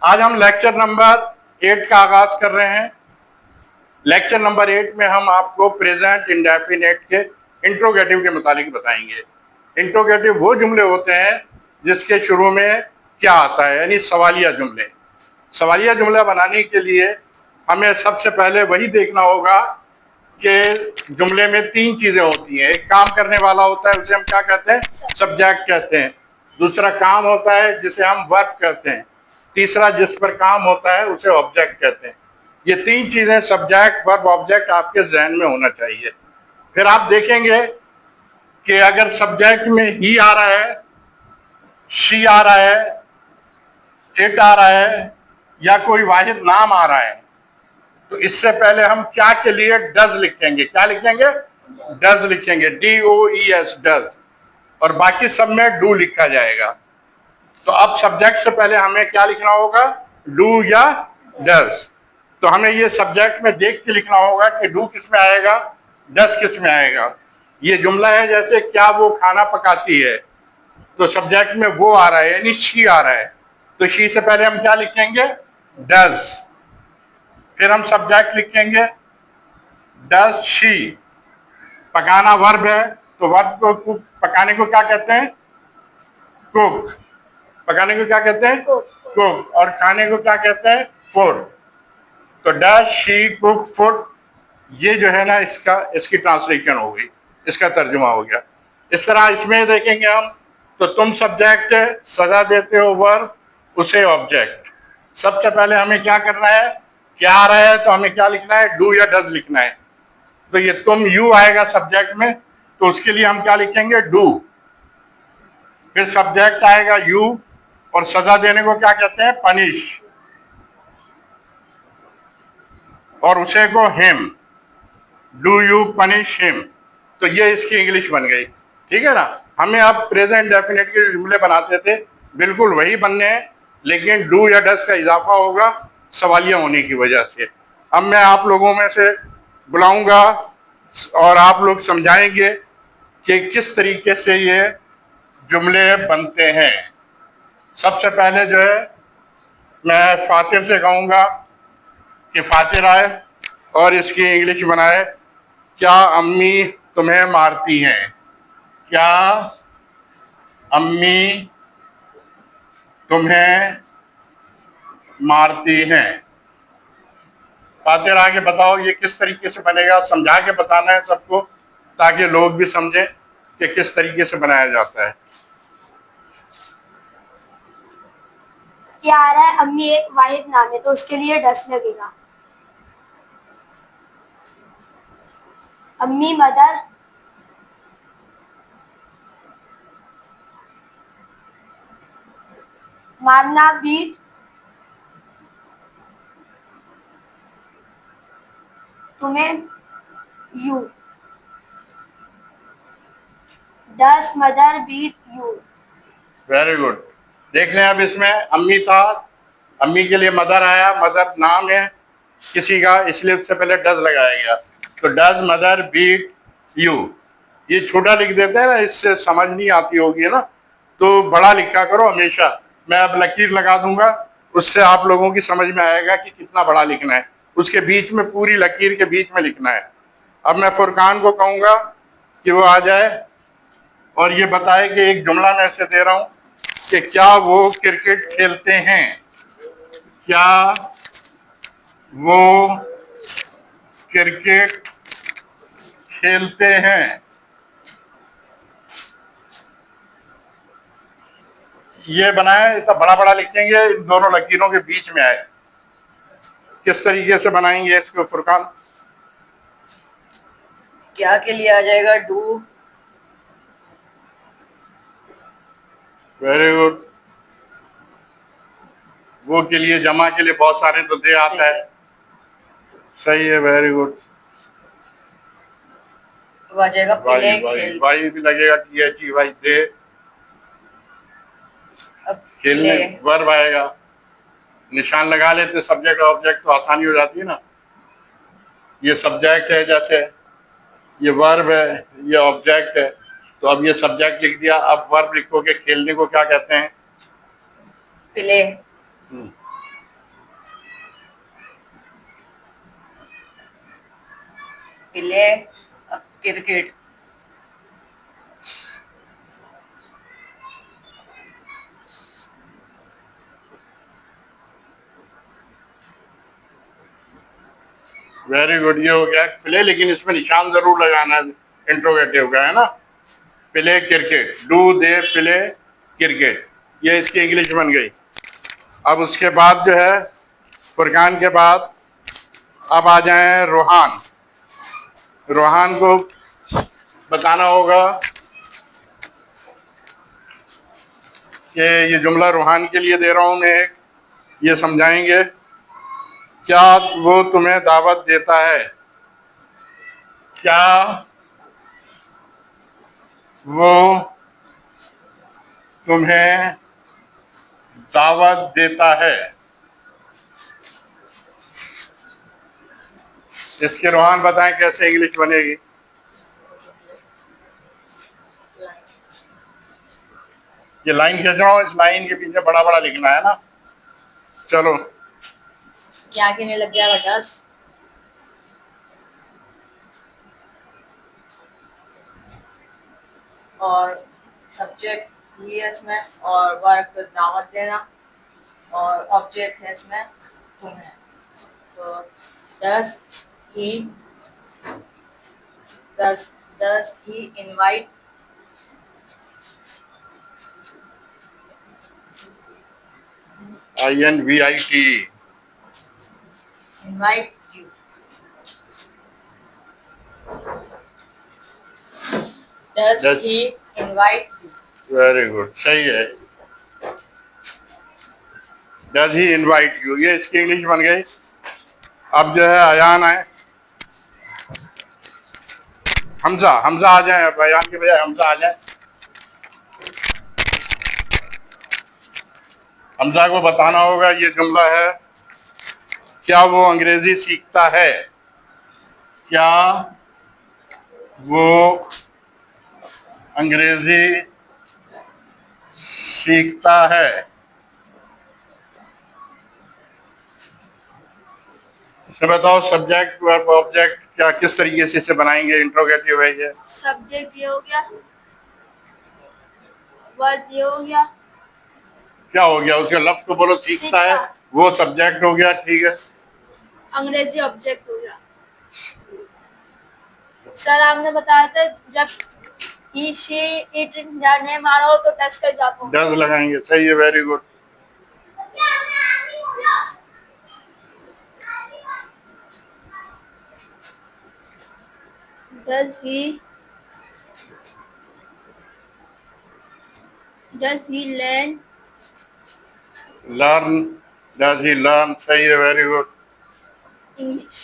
आज हम lecture number 8 का आगाज कर रहे हैं। लेक्चर नंबर 8 में हम आपको प्रेजेंट इंडेफिनिट के इंट्रोगेटिव के मुतालिक बताएंगे। इंट्रोगेटिव वो जुमले होते हैं जिसके शुरू में क्या आता है, यानी सवालिया जुमले। सवालिया जुमला बनाने के लिए हमें सबसे पहले वही देखना होगा कि जुमले में 3 चीजें होती हैं। एक काम करने वाला होता है, उसे हम क्या कहते हैं, सब्जेक्ट कहते हैं। दूसरा काम होता है जिसे हम वर्ब कहते हैं। तीसरा जिस पर काम होता है उसे ऑब्जेक्ट कहते हैं। ये 3 चीजें सब्जेक्ट, वर्ब, ऑब्जेक्ट आपके जहन में होना चाहिए। फिर आप देखेंगे कि अगर सब्जेक्ट में ही आ रहा है, शी आ रहा है, इट आ रहा है या कोई वाहिद नाम आ रहा है, तो इससे पहले हम क्या के लिए डज लिखेंगे। क्या लिखेंगे? डज लिखेंगे, DOES, डज। और बाकी सब में डू लिखा जाएगा। तो अब सब्जेक्ट से पहले हमें क्या लिखना होगा, डू या डज। तो हमें ये सब्जेक्ट में देख के लिखना होगा कि डू किस में आएगा, डज किस में आएगा। ये जुमला है जैसे क्या वो खाना पकाती है, तो सब्जेक्ट में वो आ रहा है यानी शी आ रहा है, तो शी से पहले हम क्या लिखेंगे, डज। फिर हम सब्जेक्ट लिखेंगे डज शी। पकाना वर्ब है, तो वर्ब को कुक, पकाने को क्या कहते हैं, कुक। पकाने को क्या कहते हैं, कुक। और खाने को क्या कहते हैं, फूड। तो डज शी कुक फूड, ये जो है ना इसकी ट्रांसलेशन हो गई, इसका तर्जुमा हो गया। इस तरह इसमें देखेंगे हम, तो तुम सब्जेक्ट, सजा देते हो वर्ब, उसे ऑब्जेक्ट। सबसे पहले हमें क्या करना है, क्या आ रहा है तो हमें क्या लिखना है, डू या डज लिखना है। तो ये तुम यू आएगा सब्जेक्ट में, तो उसके लिए हम क्या लिखेंगे, डू। फिर सब्जेक्ट आएगा यू, और सजा देने को क्या कहते हैं, पनिश, और उसे को him, do you punish him. तो ये इसकी इंग्लिश बन गई, ठीक है ना। हमें अब प्रेजेंट डेफिनेट के जुमले बनाते थे, बिल्कुल वही बनने हैं, लेकिन डू या डज का इजाफा होगा सवालिया होने की वजह से। अब मैं आप लोगों में से बुलाऊंगा और आप लोग समझाएंगे कि किस तरीके से ये जुमले बनते हैं। सबसे पहले जो है मैं फातिर से कहूँगा कि फातिर आए और इसकी इंग्लिश बनाए। क्या अम्मी तुम्हें मारती हैं, क्या अम्मी तुम्हें मारती हैं। फातिर आगे बताओ ये किस तरीके से बनेगा, समझा के बताना है सबको, ताकि लोग भी समझें कि किस तरीके से बनाया जाता है। क्या आ रहा है, अम्मी एक वाहिद नाम है तो उसके लिए डस लगेगा। अम्मी मदर, मारना बीट, तुम्हें you, does mother beat you. Very good. देख लें अब इसमें अम्मी था, अम्मी के लिए मदर आया, मदर नाम है किसी का, इसलिए उससे पहले डज लगाया गया। तो डज मदर बीट यू। ये छोटा लिख देते हैं ना, इससे समझ नहीं आती होगी ना, तो बड़ा लिखा करो हमेशा। मैं अब लकीर लगा दूंगा, उससे आप लोगों की समझ में आएगा कि कितना बड़ा लिखना है। उसके बीच में, पूरी लकीर के बीच में लिखना है। अब मैं फुरकान को कहूँगा कि वो आ जाए और ये बताए कि एक जुमला मैं ऐसे दे रहा हूँ कि क्या वो क्रिकेट खेलते हैं, क्या वो क्रिकेट खेलते हैं। ये बनाए, इतना बड़ा बड़ा लिखेंगे, इन दोनों लकीरों के बीच में आए। किस तरीके से बनाएंगे इसको फुरकान? क्या के लिए आ जाएगा, डू। Very good. वो के लिए, जमा के लिए बहुत सारे तो दे आता है, सही है, वेरी गुड। आ जाएगा भाई भाई भाई भी लगेगा, टी भाई दे। अब खेलने वर्ब आएगा, निशान लगा लेते सब्जेक्ट और ऑब्जेक्ट, तो आसानी हो जाती है ना। ये सब्जेक्ट है, जैसे ये वर्ब है, ये ऑब्जेक्ट है, तो अब ये सब्जेक्ट लिख दिया। अब वर्ब लिखोगे, खेलने को क्या कहते हैं, play. Play cricket. Very good, ये हो गया प्ले, लेकिन इसमें निशान जरूर लगाना है इंट्रोगेटिव का, है ना। Play cricket, do they play cricket, ये इसकी इंग्लिश बन गई। अब उसके बाद जो है फुरकान के बाद अब आ जाए रोहान। रोहान को बताना होगा कि ये जुमला रोहान के लिए दे रहा हूं मैं एक, ये समझाएंगे। क्या वो तुम्हें दावत देता है? क्या वो तुम्हें दावत देता है? इसके रोहान बताएं कैसे इंग्लिश बनेगी। ये लाइन खींच रहा हूँ, इस लाइन के पीछे बड़ा बड़ा लिखना है ना। चलो, क्या कहने लग गया डस। और सब्जेक्ट ही है इसमें, और वर्क दावत देना, और ऑब्जेक्ट है इसमें तुम्हें। तो does he does he invite INVIT। Invite you. Does Does- he invite you. Very good, सही है। डज ही इनवाइट यू, ये इसकी इंग्लिश बन गई। अब जो है अयान है, हमजा, हमजा आ जाए, अब अयान के बजाय हमजा आ जाए। हमजा को बताना होगा, ये जुमला है, क्या वो अंग्रेजी सीखता है? क्या वो अंग्रेजी सीखता है? तो बताओ, सब्जेक्ट वर्ब ऑब्जेक्ट क्या किस तरीके से इसे बनाएंगे? इंट्रोगेटिव है ये। सब्जेक्ट ये हो गया, वर्ब ये हो गया, क्या हो गया? उसके लफ्ज को बोलो, सीखता है, सीखता। वो सब्जेक्ट हो गया, ठीक है। अंग्रेजी ऑब्जेक्ट हो गया। सर आपने बताया था जब ही शी इट जाने मारा हो तो टच कर जाता हूँ। डज लगाएंगे, सही है, very good. Does he learn learn, does he learn, सही है, very good. English?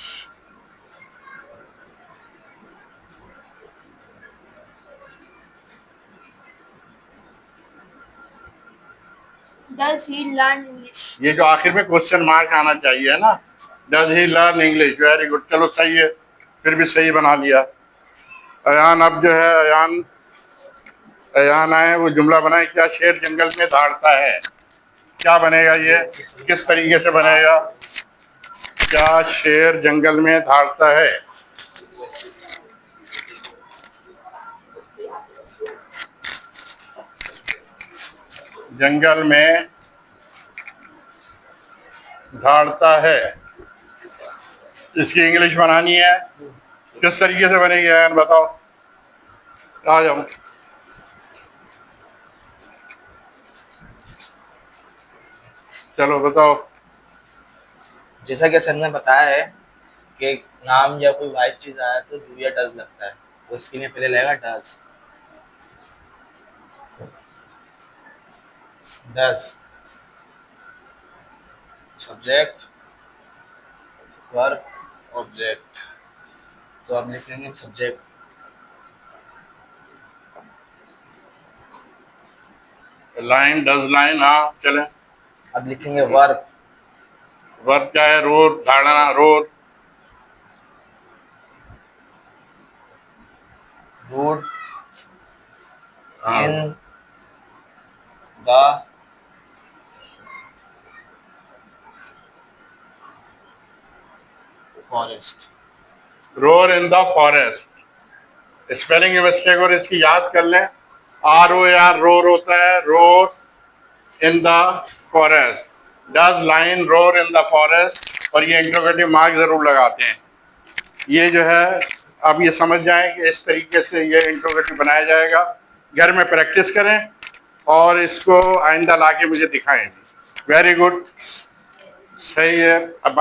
Does he learn English? ये जो आखिर में क्वेश्चन मार्क आना चाहिए, है ना। Does he learn English, very good, चलो सही है, फिर भी सही बना लिया। अयान, अब जो है अयान, अयान आए, वो जुमला बनाए, क्या शेर जंगल में दहाड़ता है? क्या बनेगा ये, किस तरीके से बनेगा? क्या शेर जंगल में दहाड़ता है? जंगल में दहाड़ता है, इसकी इंग्लिश बनानी है, किस तरीके से बनेगी अयान बताओ। आ जाओ। चलो बताओ। जैसा कि सर ने बताया है कि नाम या कोई वाइट चीज आया तो डू या डज लगता है, तो इसके लिए पहले लगेगा does. Does subject verb object, तो अब लिख लेंगे सब्जेक्ट। लाइन, डज लाइन, हाँ चले। अब लिखेंगे वर्ब। वर्ब क्या है? Road, धाड़ना, road. रूट हाँ, in the forest. Roar in the forest. Spelling mistake और इसकी याद कर लें। ROR रोर होता है, roar in the forest. Does line roar in the forest, और ये इंट्रोगेटिव मार्क जरूर लगाते हैं। ये जो है अब ये समझ जाएं कि इस तरीके से ये इंट्रोगेटिव बनाया जाएगा। घर में प्रैक्टिस करें और इसको आइंदा लाके मुझे दिखाएं। वेरी गुड, सही है। अब